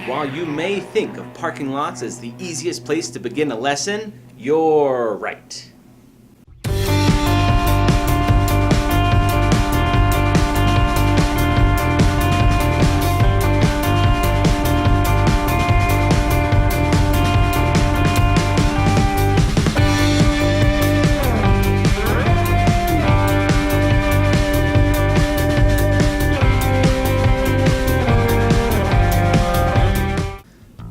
While you may think of parking lots as the easiest place to begin a lesson, you're right.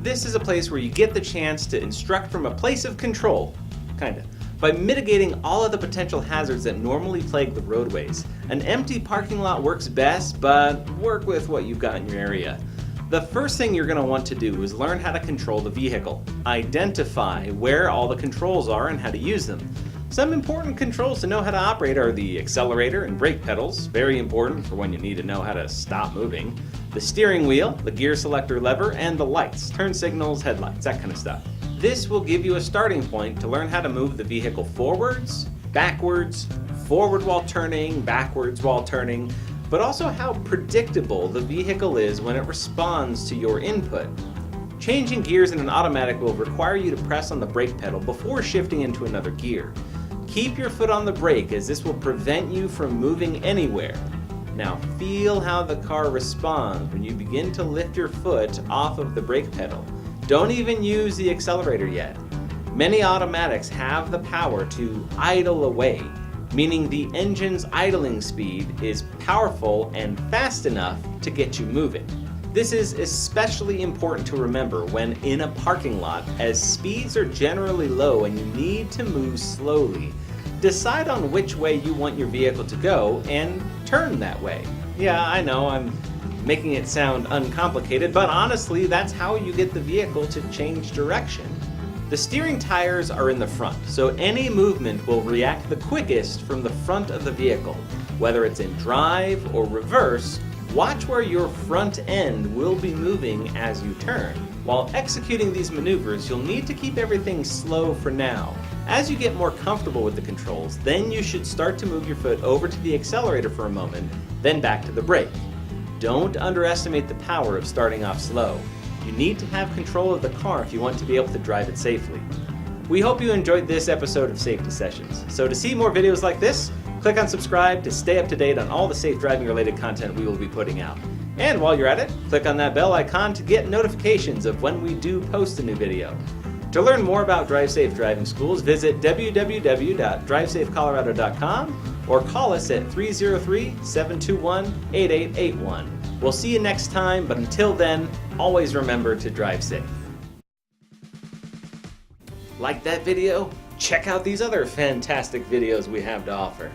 This is a place where you get the chance to instruct from a place of control, kinda, by mitigating all of the potential hazards that normally plague the roadways. An empty parking lot works best, but work with what you've got in your area. The first thing you're going to want to do is learn how to control the vehicle. Identify where all the controls are and how to use them. Some important controls to know how to operate are the accelerator and brake pedals, very important for when you need to know how to stop moving, the steering wheel, the gear selector lever, and the lights, turn signals, headlights, that kind of stuff. This will give you a starting point to learn how to move the vehicle forwards, backwards, forward while turning, backwards while turning, but also how predictable the vehicle is when it responds to your input. Changing gears in an automatic will require you to press on the brake pedal before shifting into another gear. Keep your foot on the brake, as this will prevent you from moving anywhere. Now feel how the car responds when you begin to lift your foot off of the brake pedal. Don't even use the accelerator yet. Many automatics have the power to idle away, meaning the engine's idling speed is powerful and fast enough to get you moving. This is especially important to remember when in a parking lot, as speeds are generally low and you need to move slowly. Decide on which way you want your vehicle to go and turn that way. Yeah, I know I'm making it sound uncomplicated, but honestly, that's how you get the vehicle to change direction. The steering tires are in the front, so any movement will react the quickest from the front of the vehicle. Whether it's in drive or reverse, watch where your front end will be moving as you turn. While executing these maneuvers, you'll need to keep everything slow for now. As you get more comfortable with the controls, then you should start to move your foot over to the accelerator for a moment, then back to the brake. Don't underestimate the power of starting off slow. You need to have control of the car if you want to be able to drive it safely. We hope you enjoyed this episode of Safety Sessions. So to see more videos like this, click on subscribe to stay up to date on all the safe driving related content we will be putting out. And while you're at it, click on that bell icon to get notifications of when we do post a new video. To learn more about DriveSafe Driving Schools, visit www.drivesafecolorado.com or call us at 303-721-8881. We'll see you next time, but until then, always remember to drive safe. Like that video? Check out these other fantastic videos we have to offer.